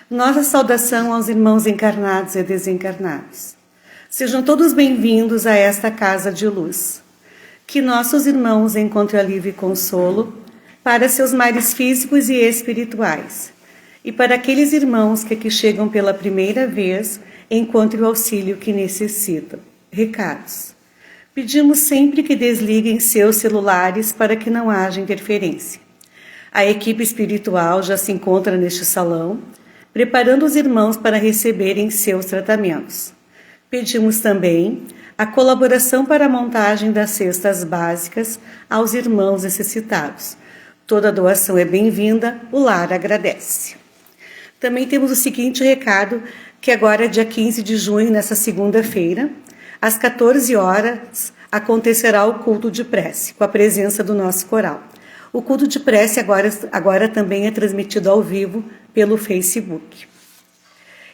Nossa saudação aos irmãos encarnados e desencarnados. Sejam todos bem-vindos a esta casa de luz. Que nossos irmãos encontrem alívio e consolo para seus males físicos e espirituais. E para aqueles irmãos que aqui chegam pela primeira vez, encontrem o auxílio que necessitam. Recados. Pedimos sempre que desliguem seus celulares para que não haja interferência. A equipe espiritual já se encontra neste salão, preparando os irmãos para receberem seus tratamentos. Pedimos também a colaboração para a montagem das cestas básicas aos irmãos necessitados. Toda doação é bem-vinda, o lar agradece. Também temos o seguinte recado, que agora, dia 15 de junho, nessa segunda-feira, às 14 horas, acontecerá o culto de prece, com a presença do nosso coral. O culto de prece agora também é transmitido ao vivo pelo Facebook.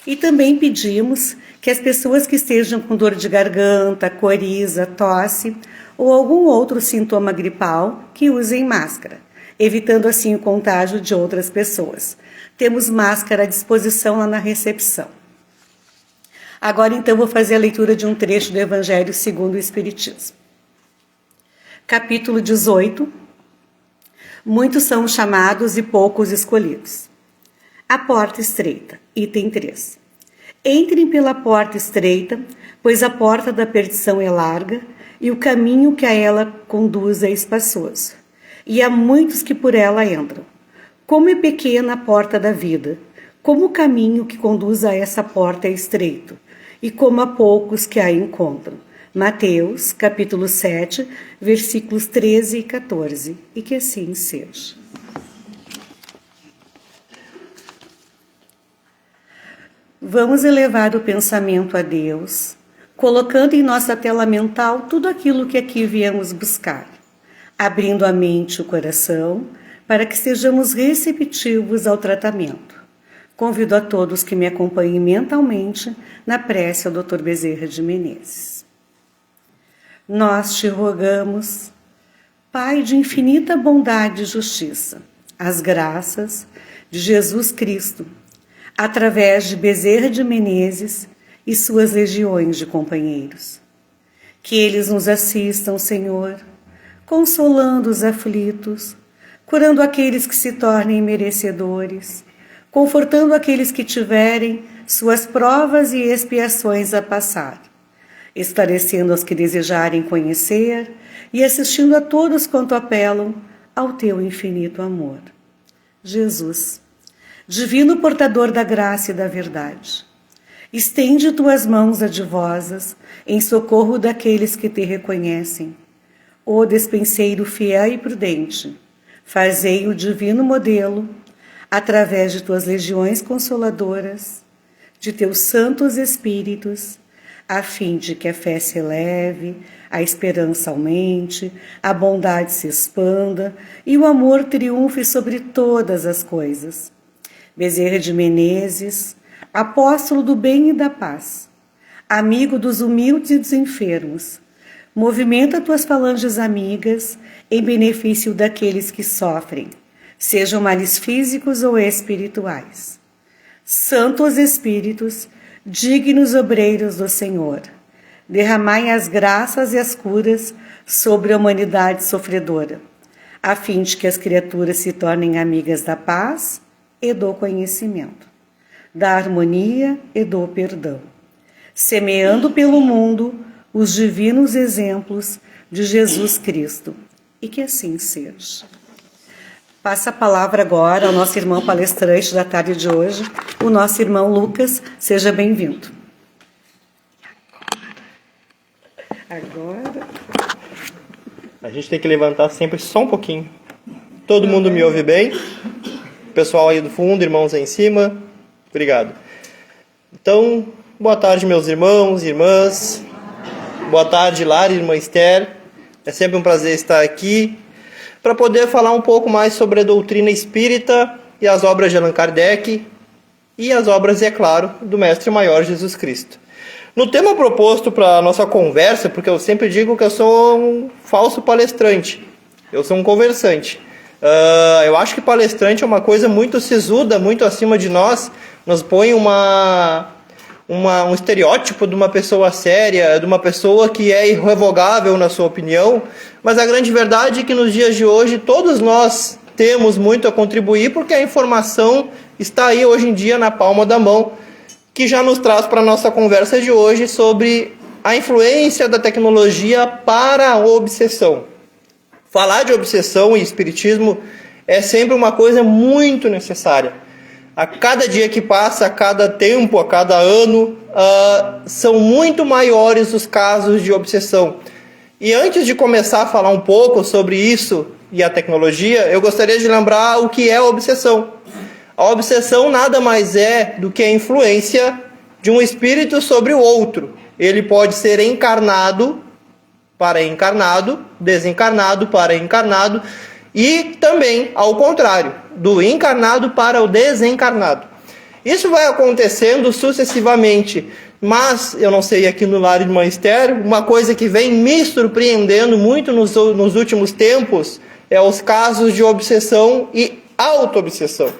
E também pedimos que as pessoas que estejam com dor de garganta, coriza, tosse ou algum outro sintoma gripal, que usem máscara, evitando assim o contágio de outras pessoas. Temos máscara à disposição lá na recepção. Agora então vou fazer a leitura de um trecho do Evangelho segundo o Espiritismo. Capítulo 18. Muitos são os chamados e poucos escolhidos. A porta estreita, item 3. Entrem pela porta estreita, pois a porta da perdição é larga e o caminho que a ela conduz é espaçoso. E há muitos que por ela entram. Como é pequena a porta da vida, como o caminho que conduz a essa porta é estreito, e como há poucos que a encontram. Mateus, capítulo 7, versículos 13 e 14. E que assim seja. Vamos elevar o pensamento a Deus, colocando em nossa tela mental tudo aquilo que aqui viemos buscar, abrindo a mente e o coração para que sejamos receptivos ao tratamento. Convido a todos que me acompanhem mentalmente na prece ao Dr. Bezerra de Menezes. Nós te rogamos, Pai de infinita bondade e justiça, as graças de Jesus Cristo, através de Bezerra de Menezes e suas legiões de companheiros. Que eles nos assistam, Senhor, consolando os aflitos, curando aqueles que se tornem merecedores, confortando aqueles que tiverem suas provas e expiações a passar, esclarecendo aos que desejarem conhecer e assistindo a todos quanto apelam ao teu infinito amor. Jesus, divino portador da graça e da verdade, estende tuas mãos adivosas em socorro daqueles que te reconhecem. Ó despenseiro fiel e prudente, fazei o divino modelo, através de tuas legiões consoladoras, de teus santos espíritos, a fim de que a fé se eleve, a esperança aumente, a bondade se expanda e o amor triunfe sobre todas as coisas. Bezerra de Menezes, apóstolo do bem e da paz, amigo dos humildes e dos enfermos, movimenta tuas falanges amigas em benefício daqueles que sofrem, sejam males físicos ou espirituais. Santos Espíritos, dignos obreiros do Senhor, derramai as graças e as curas sobre a humanidade sofredora, a fim de que as criaturas se tornem amigas da paz e do conhecimento, da harmonia e do perdão, semeando pelo mundo os divinos exemplos de Jesus Cristo, e que assim seja. Passa a palavra agora ao nosso irmão palestrante da tarde de hoje, o nosso irmão Lucas. Seja bem-vindo. Agora... A gente tem que levantar sempre só um pouquinho. Todo mundo me ouve bem? Pessoal aí do fundo, irmãos aí em cima. Obrigado. Então, boa tarde, meus irmãos e irmãs. Boa tarde, Lara, irmã Esther. É sempre um prazer estar aqui para poder falar um pouco mais sobre a doutrina espírita e as obras de Allan Kardec e as obras, é claro, do Mestre Maior Jesus Cristo. No tema proposto para a nossa conversa, porque eu sempre digo que eu sou um falso palestrante, eu sou um conversante. Eu acho que palestrante é uma coisa muito sisuda, muito acima de nós, nos põe um estereótipo de uma pessoa séria, de uma pessoa que é irrevogável na sua opinião, mas a grande verdade é que nos dias de hoje todos nós temos muito a contribuir, porque a informação está aí hoje em dia na palma da mão, que já nos traz para a nossa conversa de hoje sobre a influência da tecnologia para a obsessão. Falar de obsessão e espiritismo é sempre uma coisa muito necessária. A cada dia que passa, a cada tempo, a cada ano, são muito maiores os casos de obsessão. E antes de começar a falar um pouco sobre isso e a tecnologia, eu gostaria de lembrar o que é a obsessão. A obsessão nada mais é do que a influência de um espírito sobre o outro. Ele pode ser encarnado para encarnado, desencarnado para encarnado, e também ao contrário, do encarnado para o desencarnado. Isso vai acontecendo sucessivamente, mas eu não sei, aqui no Lar de Irmã Esther, uma coisa que vem me surpreendendo muito nos últimos tempos é os casos de obsessão e auto-obsessão.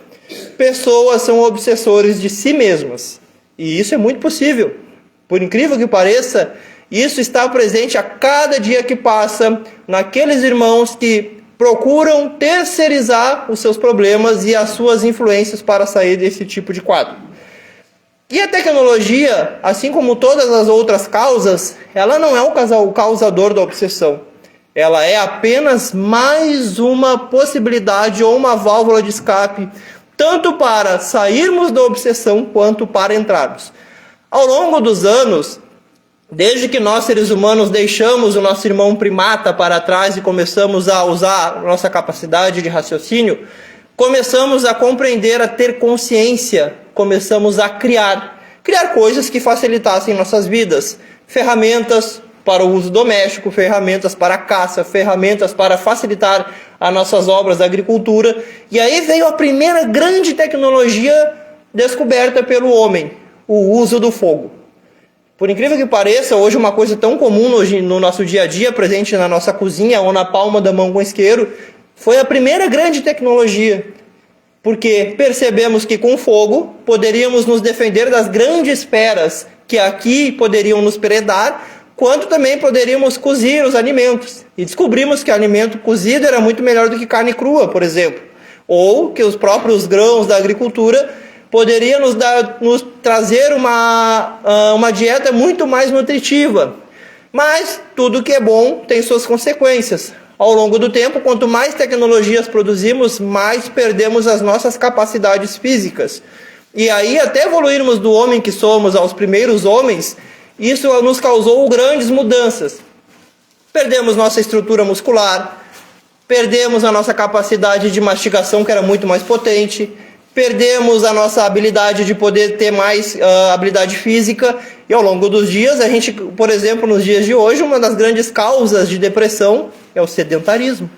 Pessoas são obsessores de si mesmas, e isso é muito possível. Por incrível que pareça, isso está presente a cada dia que passa naqueles irmãos que procuram terceirizar os seus problemas e as suas influências para sair desse tipo de quadro. E a tecnologia, assim como todas as outras causas, ela não é o causador da obsessão. Ela é apenas mais uma possibilidade ou uma válvula de escape, tanto para sairmos da obsessão quanto para entrarmos. Ao longo dos anos, desde que nós seres humanos deixamos o nosso irmão primata para trás e começamos a usar a nossa capacidade de raciocínio, começamos a compreender, a ter consciência, começamos a criar coisas que facilitassem nossas vidas, ferramentas para o uso doméstico, ferramentas para a caça, ferramentas para facilitar as nossas obras da agricultura. E aí veio a primeira grande tecnologia descoberta pelo homem, o uso do fogo. Por incrível que pareça, hoje uma coisa tão comum no nosso dia a dia, presente na nossa cozinha ou na palma da mão com isqueiro, foi a primeira grande tecnologia. Porque percebemos que com fogo poderíamos nos defender das grandes feras que aqui poderiam nos predar, quanto também poderíamos cozir os alimentos. E descobrimos que alimento cozido era muito melhor do que carne crua, por exemplo. Ou que os próprios grãos da agricultura poderia nos trazer uma dieta muito mais nutritiva. Mas tudo que é bom tem suas consequências. Ao longo do tempo, quanto mais tecnologias produzimos, mais perdemos as nossas capacidades físicas. E aí, até evoluirmos do homem que somos aos primeiros homens, isso nos causou grandes mudanças. Perdemos nossa estrutura muscular, perdemos a nossa capacidade de mastigação, que era muito mais potente, perdemos a nossa habilidade de poder ter mais habilidade física, e ao longo dos dias, a gente, por exemplo, nos dias de hoje, uma das grandes causas de depressão é o sedentarismo.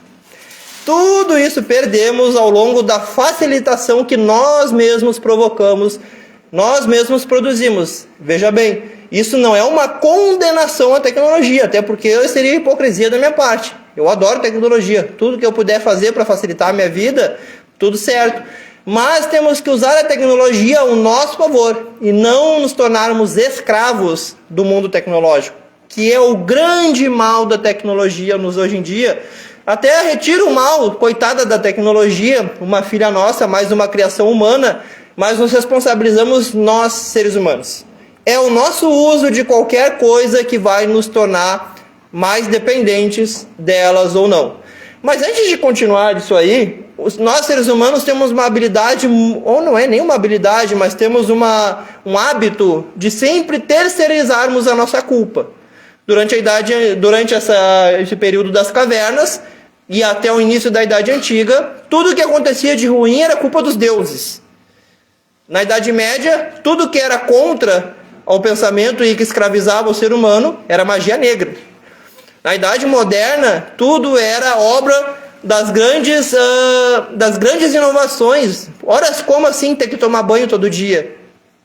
Tudo isso perdemos ao longo da facilitação que nós mesmos provocamos, nós mesmos produzimos. Veja bem, isso não é uma condenação à tecnologia, até porque seria hipocrisia da minha parte. Eu adoro tecnologia, tudo que eu puder fazer para facilitar a minha vida, tudo certo. Mas temos que usar a tecnologia ao nosso favor e não nos tornarmos escravos do mundo tecnológico, que é o grande mal da tecnologia nos hoje em dia. Até retira o mal, coitada da tecnologia, uma filha nossa, mais uma criação humana, mas nos responsabilizamos nós, seres humanos. É o nosso uso de qualquer coisa que vai nos tornar mais dependentes delas ou não. Mas antes de continuar isso aí, nós seres humanos temos uma habilidade, ou não é nenhuma habilidade, mas temos um hábito de sempre terceirizarmos a nossa culpa. Durante esse período das cavernas e até o início da Idade Antiga, tudo que acontecia de ruim era culpa dos deuses. Na Idade Média, tudo que era contra ao pensamento e que escravizava o ser humano era magia negra. Na Idade Moderna, tudo era obra das grandes inovações. Ora, como assim ter que tomar banho todo dia?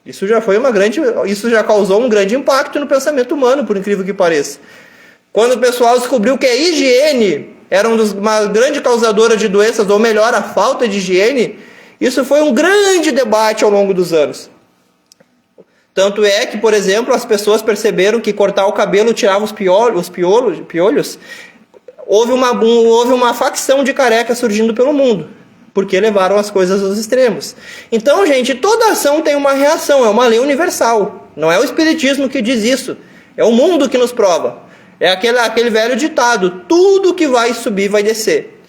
Isso já causou um grande impacto no pensamento humano, por incrível que pareça. Quando o pessoal descobriu que a higiene era uma grande causadora de doenças, ou melhor, a falta de higiene, isso foi um grande debate ao longo dos anos. Tanto é que, por exemplo, as pessoas perceberam que cortar o cabelo tirava os piolhos. Houve uma facção de carecas surgindo pelo mundo, porque levaram as coisas aos extremos. Então, gente, toda ação tem uma reação, é uma lei universal. Não é o espiritismo que diz isso, é o mundo que nos prova. É aquele velho ditado, tudo que vai subir vai descer.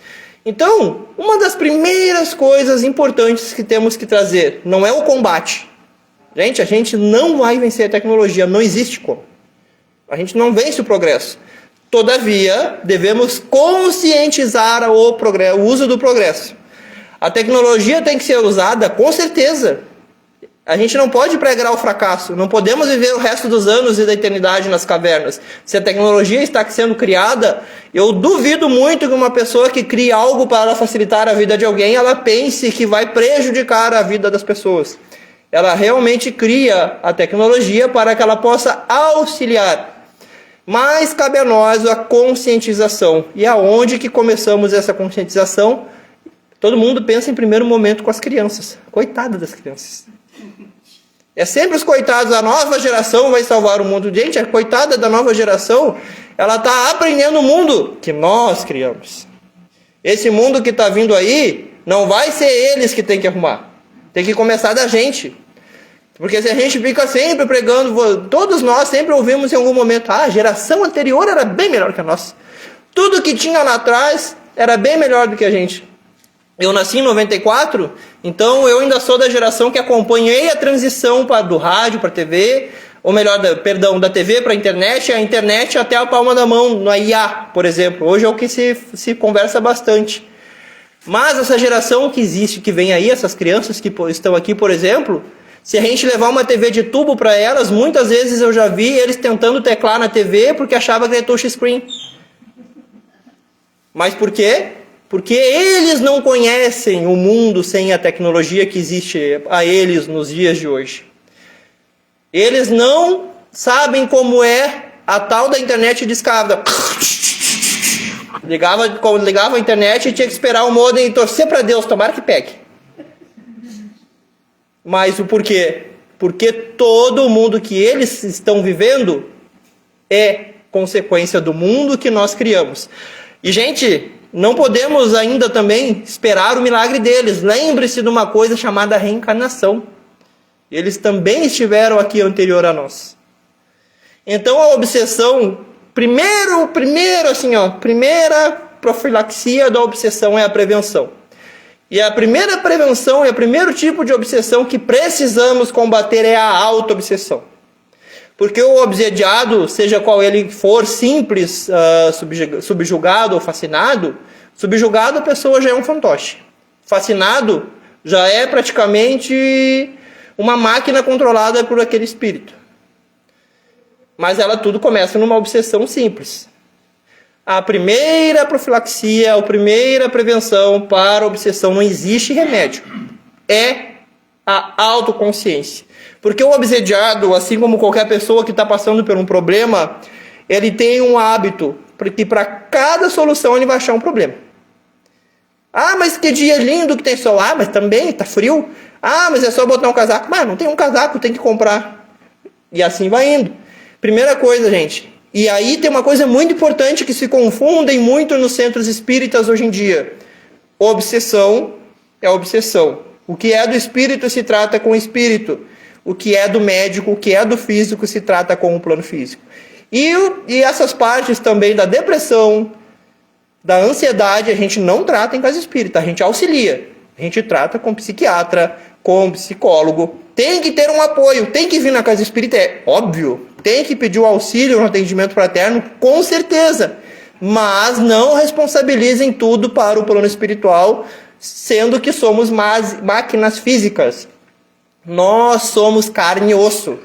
Então, uma das primeiras coisas importantes que temos que trazer não é o combate. Gente, a gente não vai vencer a tecnologia, não existe como. A gente não vence o progresso. Todavia, devemos conscientizar o uso do progresso. A tecnologia tem que ser usada, com certeza. A gente não pode pregar o fracasso. Não podemos viver o resto dos anos e da eternidade nas cavernas. Se a tecnologia está sendo criada, eu duvido muito que uma pessoa que cria algo para facilitar a vida de alguém, ela pense que vai prejudicar a vida das pessoas. Ela realmente cria a tecnologia para que ela possa auxiliar. Mas cabe a nós a conscientização. E aonde que começamos essa conscientização? Todo mundo pensa em primeiro momento com as crianças. Coitada das crianças. É sempre os coitados, a nova geração vai salvar o mundo. Gente, a coitada da nova geração, ela está aprendendo o mundo que nós criamos. Esse mundo que está vindo aí, não vai ser eles que tem que arrumar. Tem que começar da gente. Porque se a gente fica sempre pregando, todos nós sempre ouvimos em algum momento, a geração anterior era bem melhor que a nossa. Tudo que tinha lá atrás era bem melhor do que a gente. Eu nasci em 94, então eu ainda sou da geração que acompanhei a transição do rádio para a TV, ou melhor, da TV para a internet até a palma da mão, no IA, por exemplo. Hoje é o que se conversa bastante. Mas essa geração que existe, que vem aí, essas crianças que estão aqui, por exemplo, se a gente levar uma TV de tubo para elas, muitas vezes eu já vi eles tentando teclar na TV porque achava que era touchscreen. Mas por quê? Porque eles não conhecem o mundo sem a tecnologia que existe a eles nos dias de hoje. Eles não sabem como é a tal da internet discada. Ligava a internet e tinha que esperar o modem e torcer para Deus, tomara que pegue. Mas o porquê? Porque todo mundo que eles estão vivendo é consequência do mundo que nós criamos. E, gente, não podemos ainda também esperar o milagre deles. Lembre-se de uma coisa chamada reencarnação. Eles também estiveram aqui anterior a nós. Então a obsessão, primeira profilaxia da obsessão é a prevenção. E a primeira prevenção e o primeiro tipo de obsessão que precisamos combater é a auto-obsessão. Porque o obsediado, seja qual ele for, simples, subjugado ou fascinado, subjugado a pessoa já é um fantoche. Fascinado já é praticamente uma máquina controlada por aquele espírito. Mas ela tudo começa numa obsessão simples. A primeira profilaxia, a primeira prevenção para a obsessão, não existe remédio. É a autoconsciência. Porque o obsediado, assim como qualquer pessoa que está passando por um problema, ele tem um hábito, porque para cada solução ele vai achar um problema. Ah, mas que dia lindo que tem sol. Ah, mas também está frio. Ah, mas é só botar um casaco. Mas não tem um casaco, tem que comprar. E assim vai indo. Primeira coisa, gente. E aí tem uma coisa muito importante que se confundem muito nos centros espíritas hoje em dia. Obsessão é obsessão. O que é do espírito se trata com o espírito. O que é do médico, o que é do físico se trata com o plano físico. E essas partes também da depressão, da ansiedade, a gente não trata em casa espírita, a gente auxilia. A gente trata com psiquiatra, com psicólogo. Tem que ter um apoio, tem que vir na casa espírita, é óbvio. Tem que pedir o auxílio no atendimento fraterno, com certeza. Mas não responsabilizem tudo para o plano espiritual, sendo que somos máquinas físicas. Nós somos carne e osso.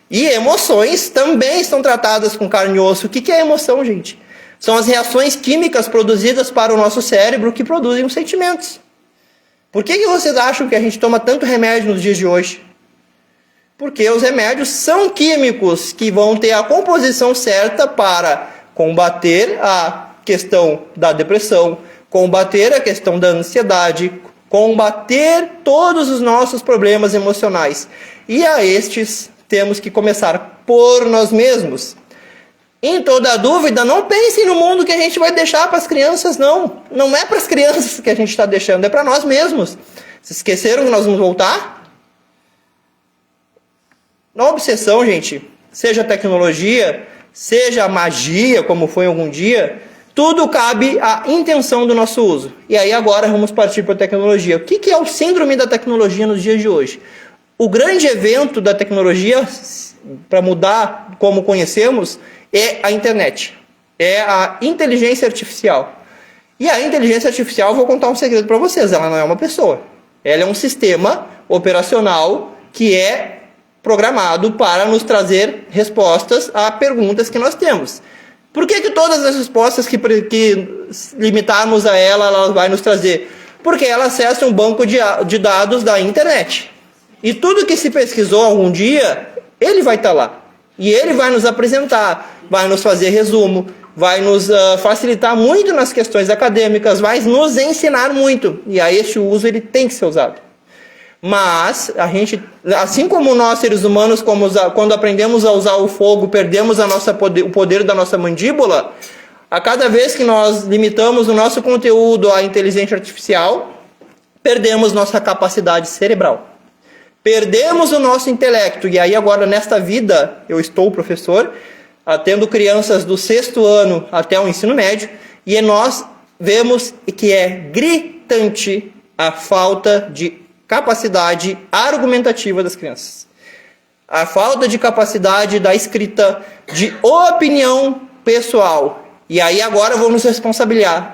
E emoções também estão tratadas com carne e osso. O que é emoção, gente? São as reações químicas produzidas para o nosso cérebro que produzem os sentimentos. Por que vocês acham que a gente toma tanto remédio nos dias de hoje? Porque os remédios são químicos que vão ter a composição certa para combater a questão da depressão, combater a questão da ansiedade, combater todos os nossos problemas emocionais. E a estes temos que começar por nós mesmos. Em toda dúvida, não pensem no mundo que a gente vai deixar para as crianças, não. Não é para as crianças que a gente está deixando, é para nós mesmos. Se esqueceram que nós vamos voltar? Na obsessão, gente, seja tecnologia, seja magia, como foi algum dia, tudo cabe à intenção do nosso uso. E aí agora vamos partir para a tecnologia. O que é o síndrome da tecnologia nos dias de hoje? O grande evento da tecnologia, para mudar como conhecemos, é a internet. É a inteligência artificial. E a inteligência artificial, vou contar um segredo para vocês, ela não é uma pessoa. Ela é um sistema operacional que é programado para nos trazer respostas a perguntas que nós temos. Por que todas as respostas que limitarmos a ela vai nos trazer? Porque ela acessa um banco de dados da internet. E tudo que se pesquisou algum dia, ele vai estar lá. E ele vai nos apresentar, vai nos fazer resumo, vai nos facilitar muito nas questões acadêmicas, vai nos ensinar muito. E a este uso ele tem que ser usado. Mas a gente, assim como nós seres humanos, quando aprendemos a usar o fogo, perdemos o poder da nossa mandíbula, a cada vez que nós limitamos o nosso conteúdo à inteligência artificial, perdemos nossa capacidade cerebral. Perdemos o nosso intelecto. E aí agora nesta vida, eu estou professor, atendo crianças do 6º ano até o ensino médio, e nós vemos que é gritante a falta de capacidade argumentativa das crianças. A falta de capacidade da escrita, de opinião pessoal. E aí agora vamos responsabilizar.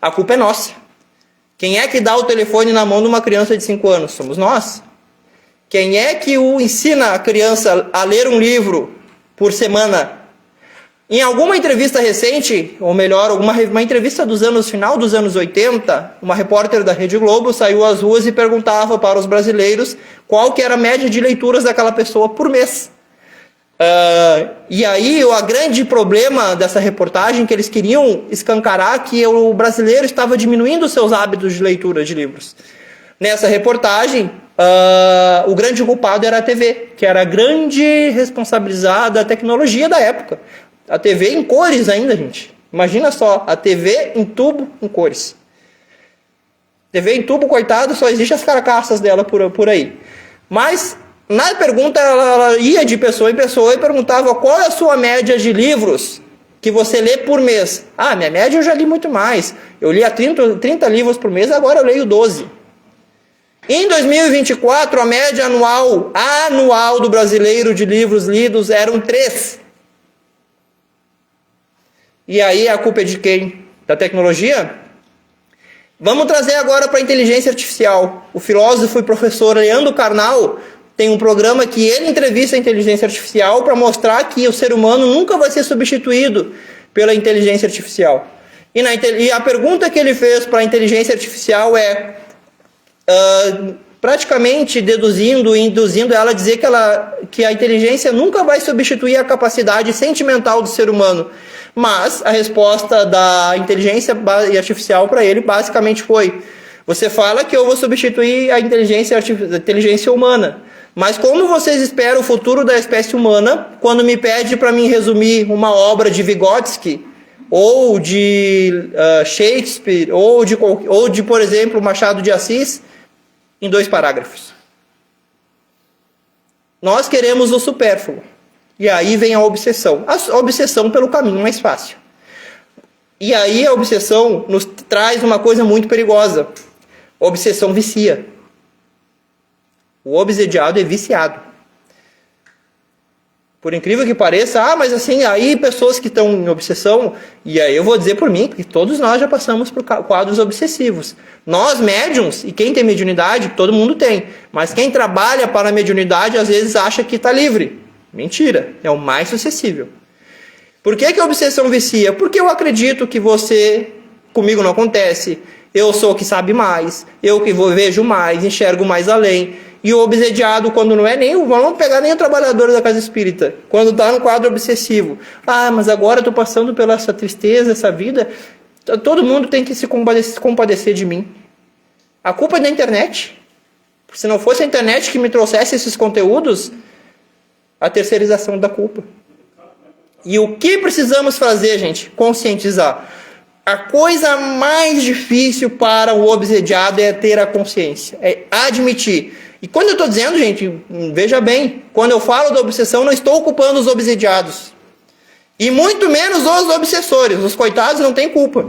A culpa é nossa. Quem é que dá o telefone na mão de uma criança de 5 anos? Somos nós. Quem é que ensina a criança a ler um livro por semana? Em alguma entrevista recente, ou melhor, uma entrevista final dos anos 80, uma repórter da Rede Globo saiu às ruas e perguntava para os brasileiros qual que era a média de leituras daquela pessoa por mês. E aí o grande problema dessa reportagem que eles queriam escancarar que o brasileiro estava diminuindo os seus hábitos de leitura de livros. Nessa reportagem, o grande culpado era a TV, que era a grande responsabilizada da tecnologia da época. A TV em cores ainda, gente. Imagina só, a TV em tubo em cores. TV em tubo, coitado, só existe as carcaças dela por aí. Mas na pergunta, ela ia de pessoa em pessoa e perguntava qual é a sua média de livros que você lê por mês. Ah, minha média eu já li muito mais. Eu lia 30 livros por mês, agora eu leio 12. Em 2024, a média anual do brasileiro de livros lidos eram 3. E aí a culpa é de quem? Da tecnologia? Vamos trazer agora para a inteligência artificial. O filósofo e professor Leandro Carnal tem um programa que ele entrevista a inteligência artificial para mostrar que o ser humano nunca vai ser substituído pela inteligência artificial. E a pergunta que ele fez para a inteligência artificial é, praticamente induzindo ela a dizer que a inteligência nunca vai substituir a capacidade sentimental do ser humano. Mas a resposta da inteligência artificial para ele basicamente foi: você fala que eu vou substituir a inteligência humana. Mas como vocês esperam o futuro da espécie humana quando me pede para mim resumir uma obra de Vygotsky, ou de Shakespeare, ou de, por exemplo, Machado de Assis, em 2 parágrafos? Nós queremos o supérfluo. E aí vem a obsessão. A obsessão pelo caminho mais fácil. E aí a obsessão nos traz uma coisa muito perigosa. A obsessão vicia. O obsediado é viciado. Por incrível que pareça, mas assim, aí pessoas que estão em obsessão, e aí eu vou dizer por mim, porque todos nós já passamos por quadros obsessivos. Nós, médiums, e quem tem mediunidade, todo mundo tem. Mas quem trabalha para a mediunidade, às vezes acha que está livre. Mentira, é o mais suscetível. Por que a obsessão vicia? Porque eu acredito que comigo não acontece, eu sou o que sabe mais, eu que vejo mais, enxergo mais além. E o obsediado, quando não é nem o... Vamos pegar nem o trabalhador da casa espírita. Quando está no quadro obsessivo. Ah, mas agora eu estou passando pela essa tristeza, essa vida. Todo mundo tem que se compadecer de mim. A culpa é da internet. Se não fosse a internet que me trouxesse esses conteúdos, a terceirização da culpa. E o que precisamos fazer, gente? Conscientizar. A coisa mais difícil para o obsediado é ter a consciência. É admitir. E quando eu estou dizendo, gente, veja bem, quando eu falo da obsessão, não estou culpando os obsediados. E muito menos os obsessores. Os coitados não têm culpa.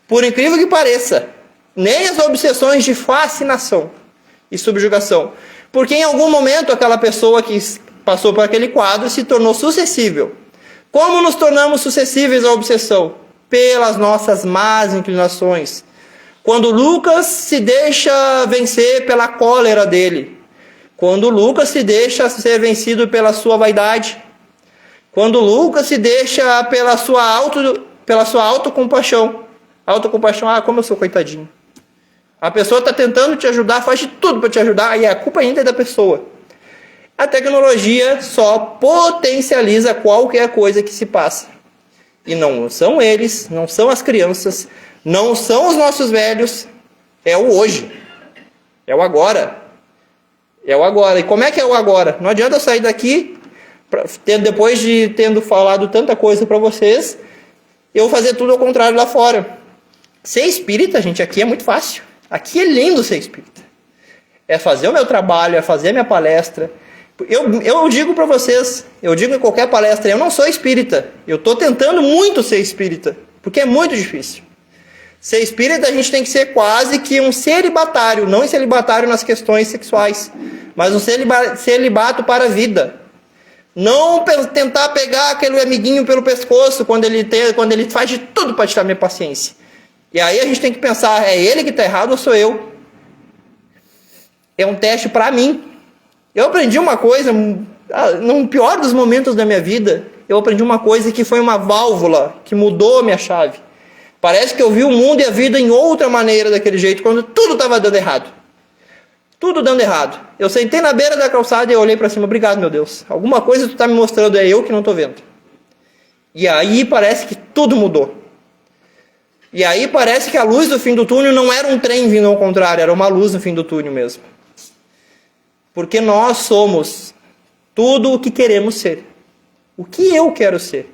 Por incrível que pareça, nem as obsessões de fascinação e subjugação. Porque em algum momento aquela pessoa que passou por aquele quadro se tornou suscetível. Como nos tornamos suscetíveis à obsessão? Pelas nossas más inclinações. Quando Lucas se deixa vencer pela cólera dele. Quando Lucas se deixa ser vencido pela sua vaidade. Quando Lucas se deixa pela sua autocompaixão. Autocompaixão, como eu sou coitadinho. A pessoa está tentando te ajudar, faz de tudo para te ajudar, e a culpa ainda é da pessoa. A tecnologia só potencializa qualquer coisa que se passa. E não são eles, não são as crianças, não são os nossos velhos, é o hoje. É o agora. É o agora. E como é que é o agora? Não adianta eu sair daqui, depois de tendo falado tanta coisa para vocês, eu fazer tudo ao contrário lá fora. Ser espírita, gente, aqui é muito fácil. Aqui é lindo ser espírita. É fazer o meu trabalho, é fazer a minha palestra. Eu digo para vocês, eu digo em qualquer palestra, eu não sou espírita. Eu estou tentando muito ser espírita, porque é muito difícil. Ser espírita a gente tem que ser quase que um celibatário, não um celibatário nas questões sexuais, mas um celibato para a vida. Não tentar pegar aquele amiguinho pelo pescoço quando ele faz de tudo para tirar minha paciência. E aí a gente tem que pensar, é ele que está errado ou sou eu? É um teste para mim. Eu aprendi uma coisa, no pior dos momentos da minha vida, eu aprendi uma coisa que foi uma válvula, que mudou a minha chave. Parece que eu vi o mundo e a vida em outra maneira daquele jeito, quando tudo estava dando errado. Tudo dando errado. Eu sentei na beira da calçada e eu olhei para cima, obrigado, meu Deus. Alguma coisa tu está me mostrando, é eu que não estou vendo. E aí parece que tudo mudou. E aí parece que a luz do fim do túnel não era um trem vindo ao contrário, era uma luz no fim do túnel mesmo. Porque nós somos tudo o que queremos ser. O que eu quero ser.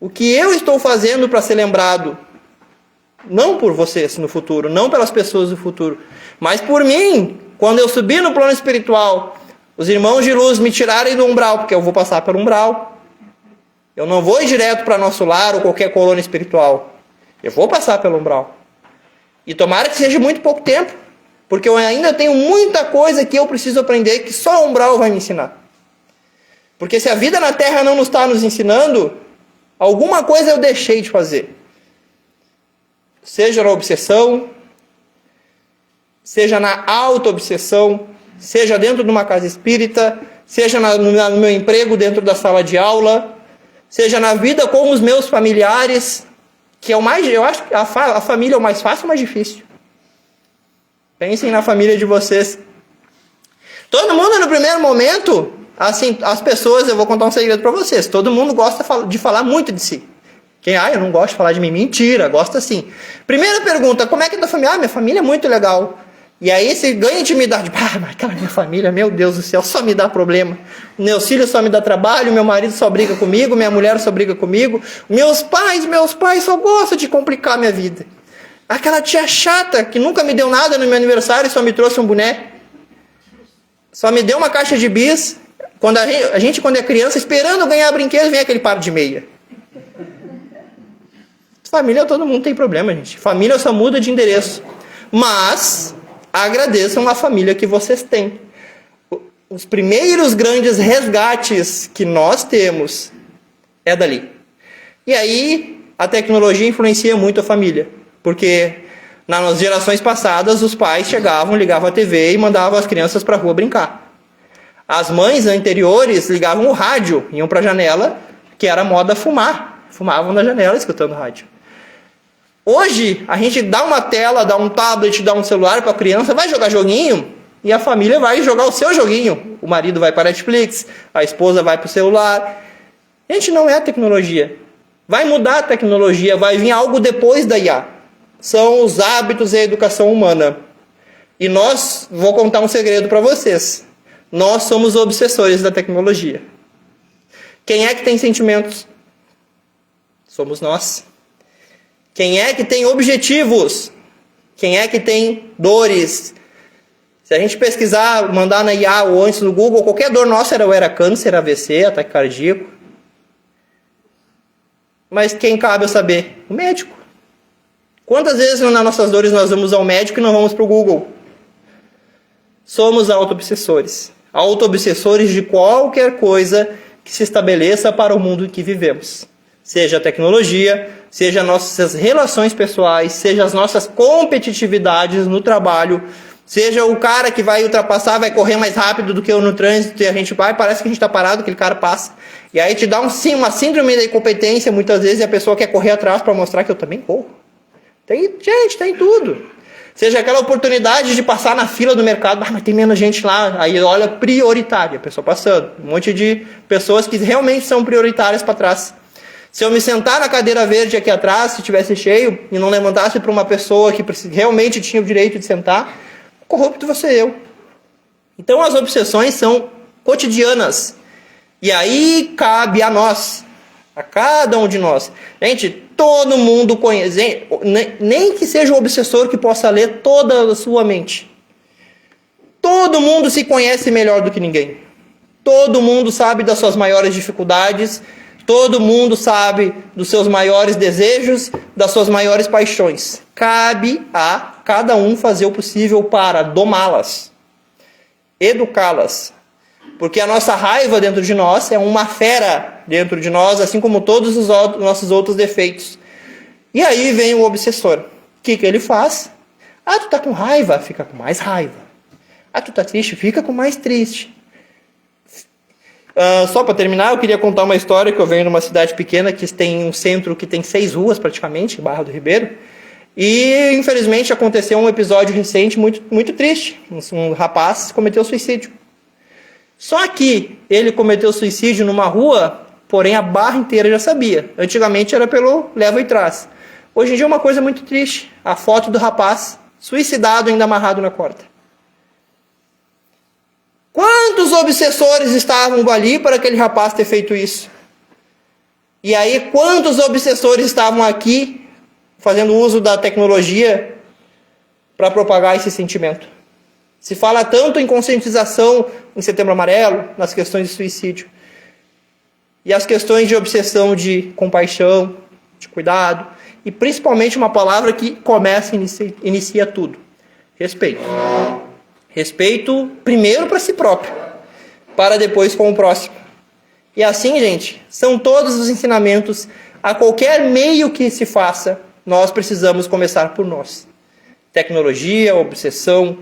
O que eu estou fazendo para ser lembrado. Não por vocês no futuro, não pelas pessoas do futuro, mas por mim. Quando eu subir no plano espiritual, os irmãos de luz me tirarem do umbral, porque eu vou passar pelo umbral. Eu não vou ir direto para nosso lar ou qualquer colônia espiritual. Eu vou passar pelo umbral. E tomara que seja muito pouco tempo. Porque eu ainda tenho muita coisa que eu preciso aprender que só o umbral vai me ensinar. Porque se a vida na Terra não nos está nos ensinando, alguma coisa eu deixei de fazer. Seja na obsessão, seja na auto-obsessão, seja dentro de uma casa espírita, seja no meu emprego dentro da sala de aula, seja na vida com os meus familiares, que é o mais, eu acho que a família é o mais fácil e mais difícil. Pensem na família de vocês. Todo mundo no primeiro momento, assim, as pessoas, eu vou contar um segredo para vocês, todo mundo gosta de falar muito de si. Eu não gosto de falar de mim. Mentira, gosta sim. Primeira pergunta, como é que é tua família? Minha família é muito legal. E aí você ganha intimidade. Mas aquela minha família, meu Deus do céu, só me dá problema. Meus filhos só me dá trabalho, meu marido só briga comigo, minha mulher só briga comigo. Meus pais só gostam de complicar a minha vida. Aquela tia chata que nunca me deu nada no meu aniversário e só me trouxe um boné. Só me deu uma caixa de bis. Quando a gente, quando é criança, esperando ganhar brinquedo, vem aquele par de meia. Família, todo mundo tem problema, gente. Família só muda de endereço. Mas agradeçam a família que vocês têm. Os primeiros grandes resgates que nós temos é dali. E aí a tecnologia influencia muito a família. Porque nas gerações passadas os pais chegavam, ligavam a TV e mandavam as crianças para a rua brincar. As mães anteriores ligavam o rádio, iam para a janela, que era moda fumar. Fumavam na janela escutando rádio. Hoje, a gente dá uma tela, dá um tablet, dá um celular para a criança, vai jogar joguinho, e a família vai jogar o seu joguinho. O marido vai para a Netflix, a esposa vai para o celular. Gente, não é a tecnologia. Vai mudar a tecnologia, vai vir algo depois da IA. São os hábitos e a educação humana. E nós, vou contar um segredo para vocês. Nós somos obsessores da tecnologia. Quem é que tem sentimentos? Somos nós. Quem é que tem objetivos? Quem é que tem dores? Se a gente pesquisar, mandar na IA ou antes no Google, qualquer dor nossa era câncer, AVC, ataque cardíaco. Mas quem cabe eu saber? O médico. Quantas vezes nas nossas dores nós vamos ao médico e não vamos para o Google? Somos auto-obsessores. Auto-obsessores de qualquer coisa que se estabeleça para o mundo em que vivemos. Seja a tecnologia, seja nossas relações pessoais, seja as nossas competitividades no trabalho, seja o cara que vai ultrapassar, vai correr mais rápido do que eu no trânsito e a gente vai, parece que a gente está parado, aquele cara passa. E aí te dá uma síndrome da incompetência muitas vezes e a pessoa quer correr atrás para mostrar que eu também corro. Gente, tem tudo. Seja aquela oportunidade de passar na fila do mercado, mas tem menos gente lá, aí olha prioritária, a pessoa passando. Um monte de pessoas que realmente são prioritárias para trás. Se eu me sentar na cadeira verde aqui atrás, se tivesse cheio, e não levantasse para uma pessoa que realmente tinha o direito de sentar, corrupto vou ser eu. Então as obsessões são cotidianas. E aí cabe a nós, a cada um de nós. Gente, todo mundo conhece, nem que seja um obsessor que possa ler toda a sua mente. Todo mundo se conhece melhor do que ninguém. Todo mundo sabe das suas maiores dificuldades. Todo mundo sabe dos seus maiores desejos, das suas maiores paixões. Cabe a cada um fazer o possível para domá-las, educá-las. Porque a nossa raiva dentro de nós é uma fera dentro de nós, assim como todos os nossos outros defeitos. E aí vem o obsessor. O que ele faz? Ah, tu tá com raiva? Fica com mais raiva. Ah, tu tá triste? Fica com mais triste. Só para terminar, eu queria contar uma história que eu venho numa cidade pequena que tem um centro que tem 6 ruas praticamente, Barra do Ribeiro. E infelizmente aconteceu um episódio recente muito, muito triste. Um rapaz cometeu suicídio. Só que ele cometeu suicídio numa rua, porém a barra inteira já sabia. Antigamente era pelo leva e traz. Hoje em dia é uma coisa muito triste. A foto do rapaz suicidado ainda amarrado na corda. Quantos obsessores estavam ali para aquele rapaz ter feito isso? E aí, quantos obsessores estavam aqui fazendo uso da tecnologia para propagar esse sentimento? Se fala tanto em conscientização em Setembro Amarelo, nas questões de suicídio. E as questões de obsessão, de compaixão, de cuidado. E principalmente uma palavra que começa e inicia tudo. Respeito. Respeito primeiro para si próprio, para depois com o próximo. E assim, gente, são todos os ensinamentos. A qualquer meio que se faça, nós precisamos começar por nós. Tecnologia, obsessão,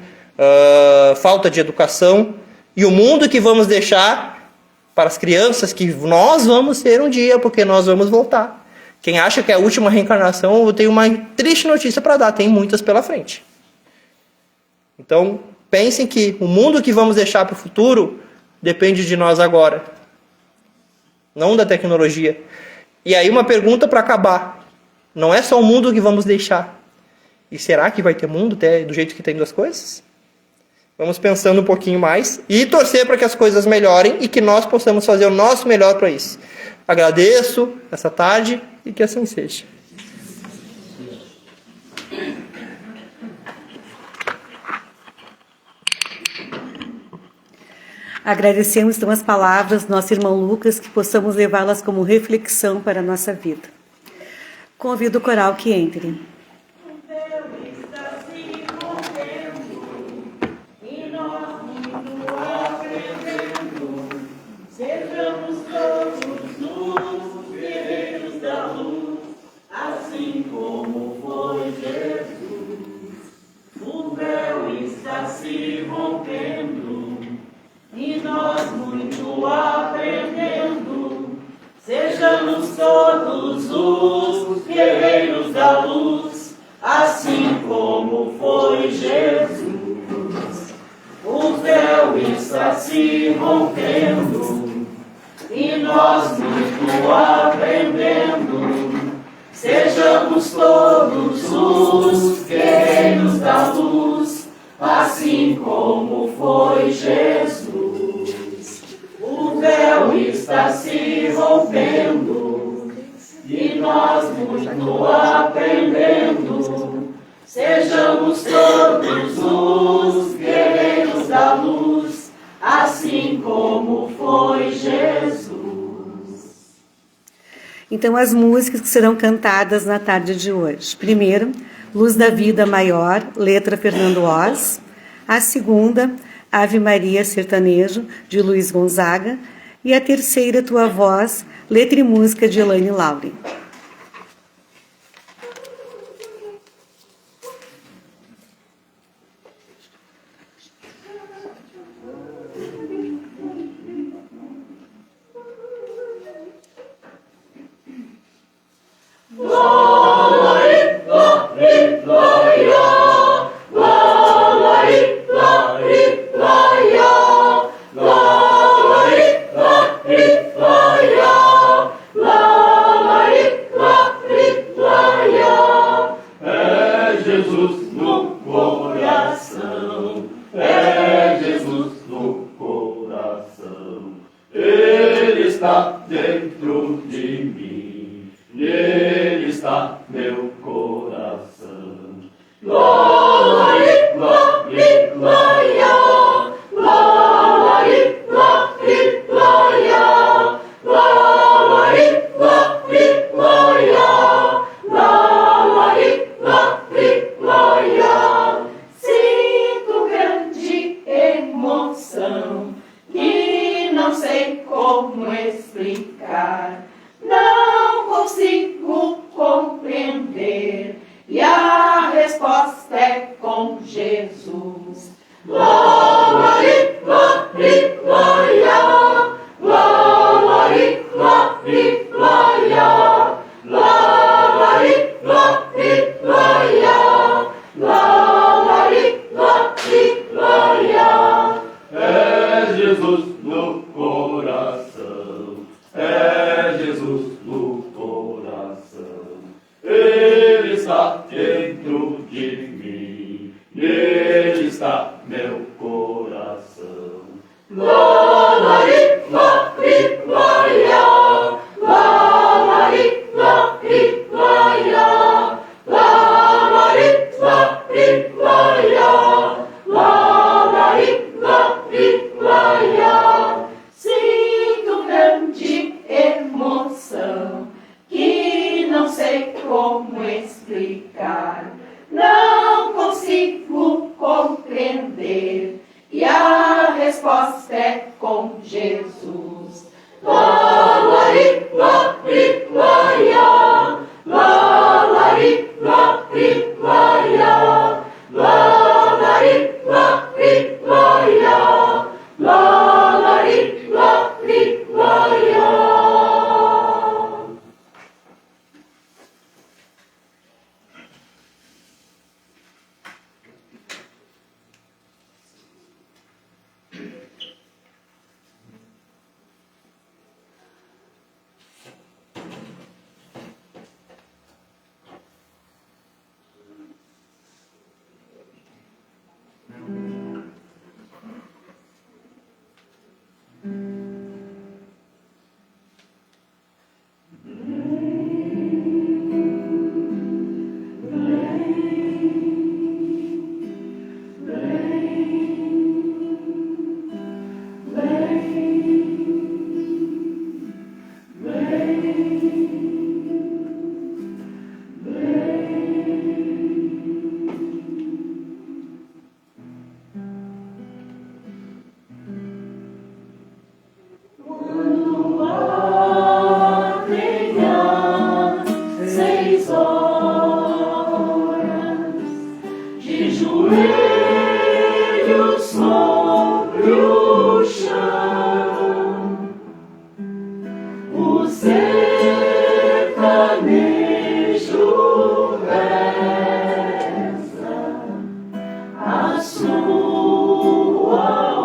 falta de educação e o mundo que vamos deixar para as crianças que nós vamos ser um dia, porque nós vamos voltar. Quem acha que é a última reencarnação, eu tenho uma triste notícia para dar, tem muitas pela frente. Então, pensem que o mundo que vamos deixar para o futuro depende de nós agora, não da tecnologia. E aí uma pergunta para acabar. Não é só o mundo que vamos deixar. E será que vai ter mundo até do jeito que tem das coisas? Vamos pensando um pouquinho mais e torcer para que as coisas melhorem e que nós possamos fazer o nosso melhor para isso. Agradeço essa tarde e que assim seja. Agradecemos então as palavras do nosso irmão Lucas, que possamos levá-las como reflexão para a nossa vida. Convido o coral que entre. E nós muito aprendendo, sejamos todos os guerreiros da luz, assim como foi Jesus. O véu está se rompendo e nós muito aprendendo. Sejamos todos os guerreiros da luz, assim como foi Jesus. O véu está se rompendo e nós muito aprendendo. Sejamos todos os guerreiros da luz, assim como foi Jesus. Então, as músicas que serão cantadas na tarde de hoje. Primeiro, Luz da Vida Maior, letra Fernando Oz. A segunda, Ave Maria Sertanejo, de Luiz Gonzaga. E a terceira, Tua Voz, letra e música de Elaine Laure. Sua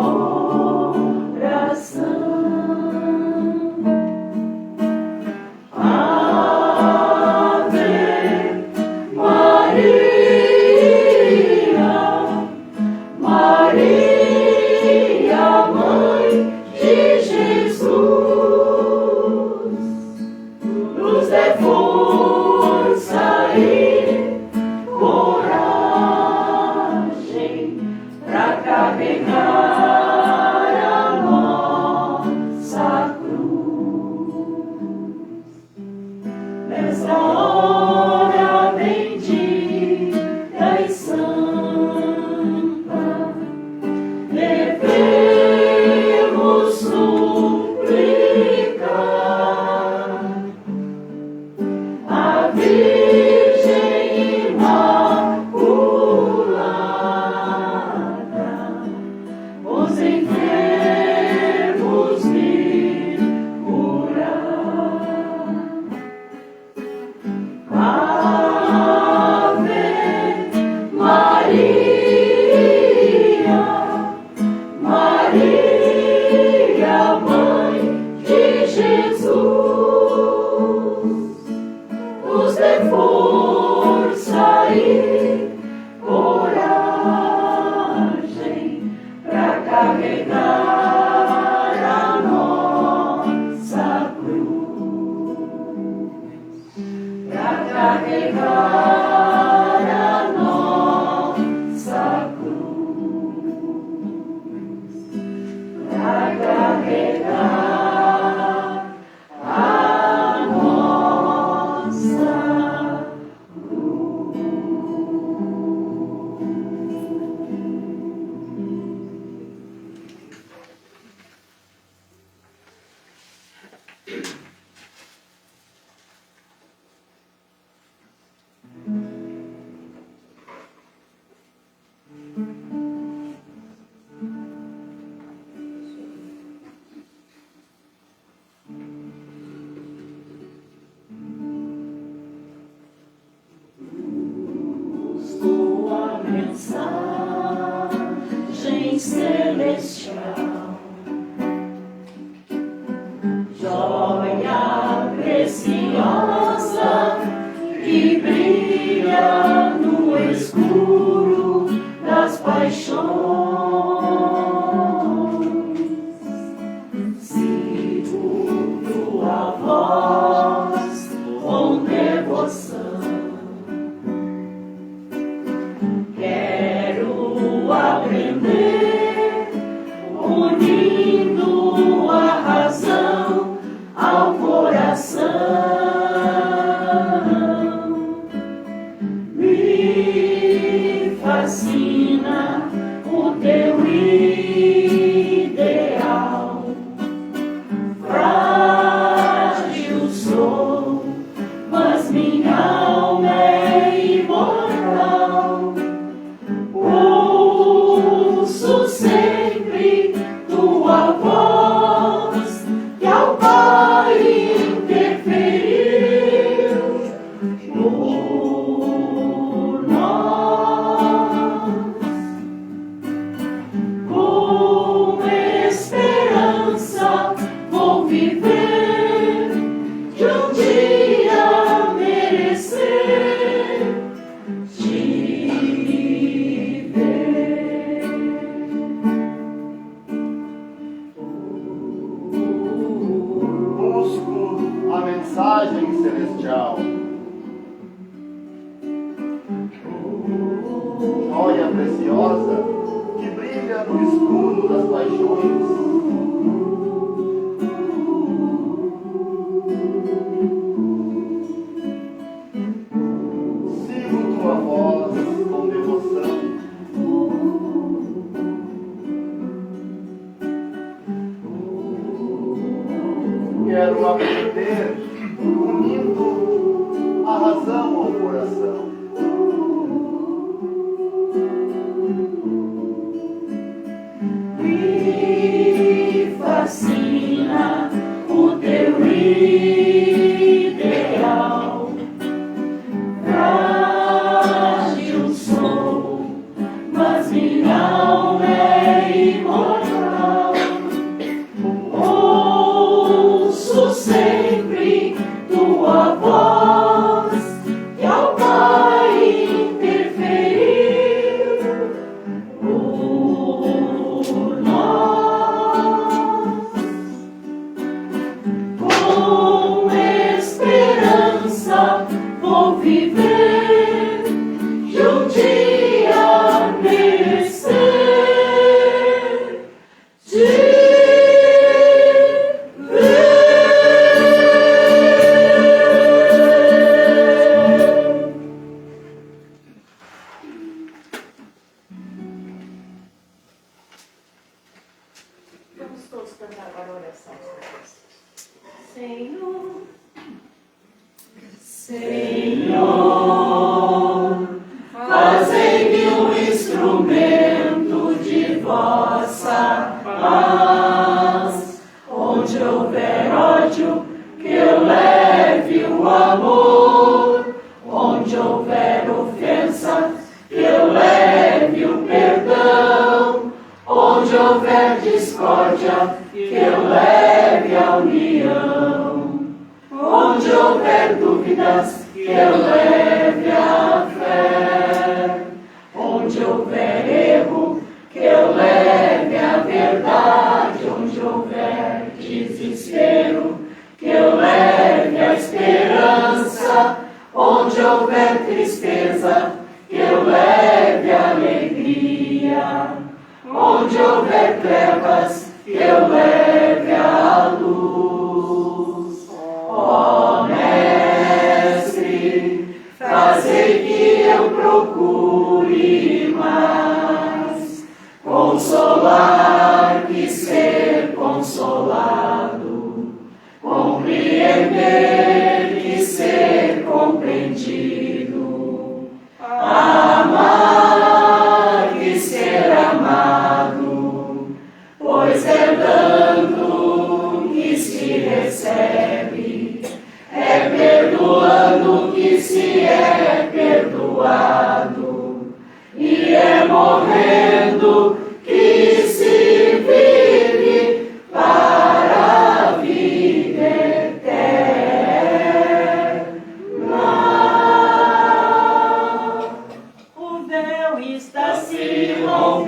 Está se rompendo.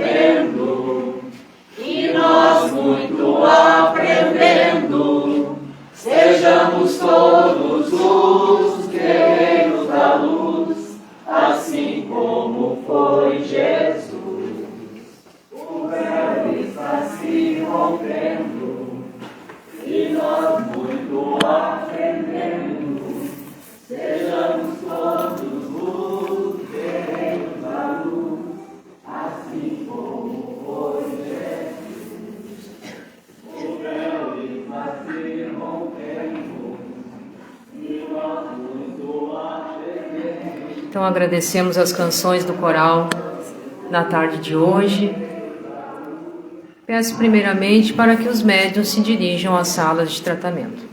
rompendo e nós muito aprendendo. Sejamos todos luz, guerreiros da luz, assim como foi Jesus. O véu está se rompendo e nós muito aprendendo. Então agradecemos as canções do coral na tarde de hoje. Peço primeiramente para que os médiuns se dirijam às salas de tratamento.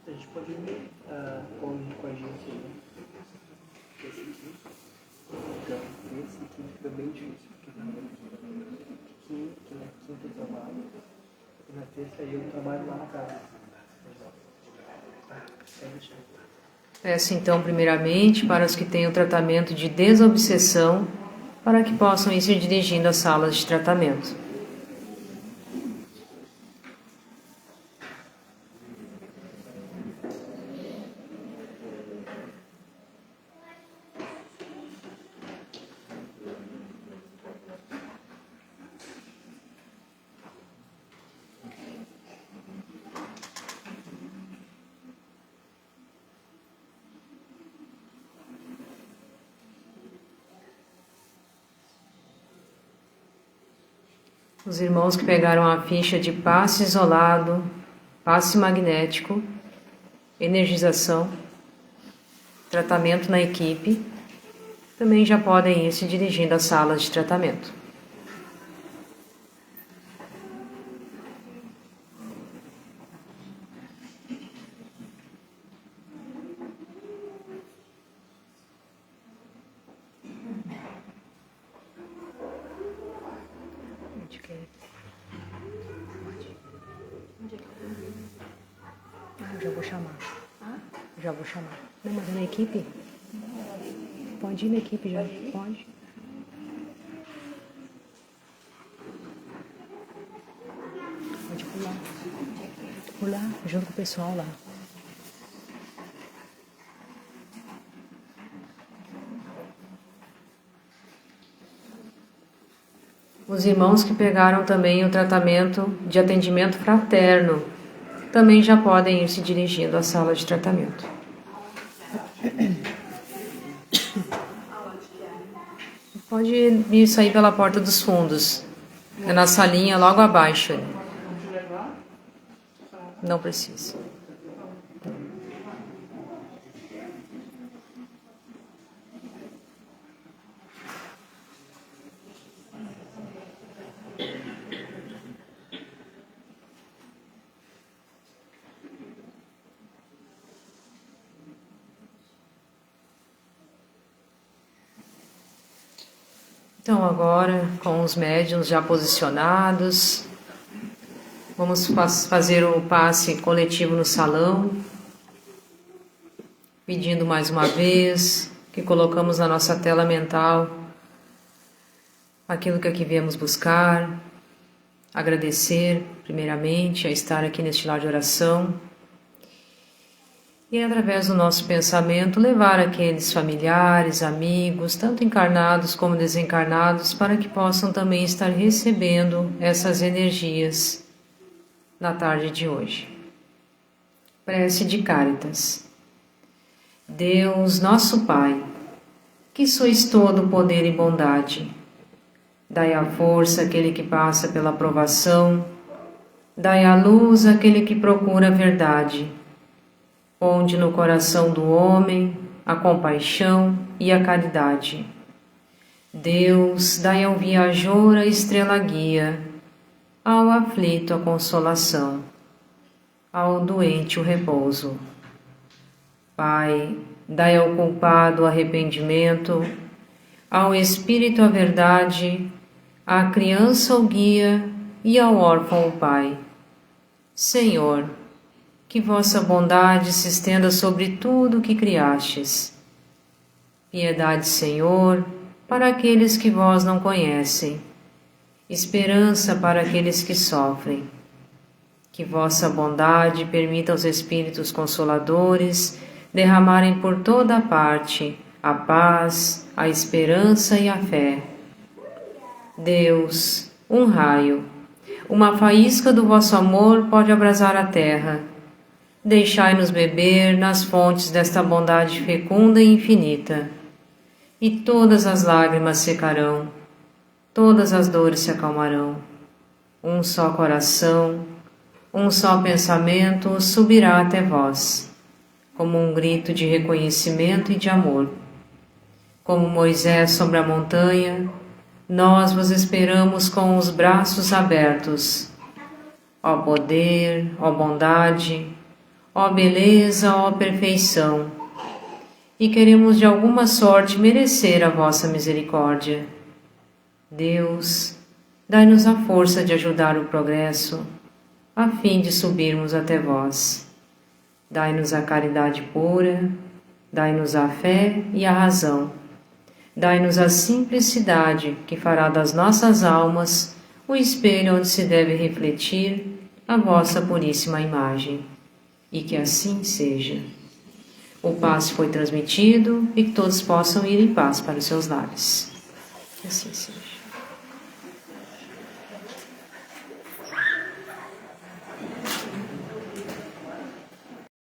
A gente pode ir com a gente, né? Esse aqui fica bem difícil, porque na quinta eu trabalho, e na terça eu trabalho lá na casa. Peço então primeiramente para os que têm o tratamento de desobsessão, para que possam ir se dirigindo às salas de tratamento. Os irmãos que pegaram a ficha de passe isolado, passe magnético, energização, tratamento na equipe, também já podem ir se dirigindo às salas de tratamento. Já vou chamar. Não, mas é na equipe? Pode ir na equipe já. Pode. Pode pular. Pular junto com o pessoal lá. Os irmãos que pegaram também o tratamento de atendimento fraterno também já podem ir se dirigindo à sala de tratamento. Pode ir sair pela porta dos fundos. É na salinha logo abaixo. Não precisa. Então agora, com os médiuns já posicionados, vamos fazer o passe coletivo no salão, pedindo mais uma vez que colocamos na nossa tela mental aquilo que aqui viemos buscar, agradecer primeiramente a estar aqui neste lar de oração e através do nosso pensamento levar aqueles familiares, amigos, tanto encarnados como desencarnados, para que possam também estar recebendo essas energias na tarde de hoje. Prece de Cáritas. Deus, nosso Pai, que sois todo poder e bondade, dai a força àquele que passa pela provação, dai a luz àquele que procura a verdade, ponde no coração do homem a compaixão e a caridade. Deus, dai ao viajor a estrela guia, ao aflito a consolação, ao doente o repouso. Pai, dai ao culpado o arrependimento, ao espírito a verdade, à criança o guia e ao órfão o pai. Senhor, que vossa bondade se estenda sobre tudo o que criastes. Piedade, Senhor, para aqueles que vós não conhecem, esperança para aqueles que sofrem. Que vossa bondade permita aos Espíritos Consoladores derramarem por toda a parte a paz, a esperança e a fé. Deus, um raio, uma faísca do vosso amor pode abrasar a terra. Deixai-nos beber nas fontes desta bondade fecunda e infinita, e todas as lágrimas secarão, todas as dores se acalmarão. Um só coração, um só pensamento subirá até vós, como um grito de reconhecimento e de amor. Como Moisés sobre a montanha, nós vos esperamos com os braços abertos. Ó poder, ó bondade, ó beleza, ó perfeição, e queremos de alguma sorte merecer a vossa misericórdia. Deus, dai-nos a força de ajudar o progresso, a fim de subirmos até vós. Dai-nos a caridade pura, dai-nos a fé e a razão. Dai-nos a simplicidade que fará das nossas almas o espelho onde se deve refletir a vossa puríssima imagem. E que assim seja. O passe foi transmitido e que todos possam ir em paz para os seus lares. Que assim seja.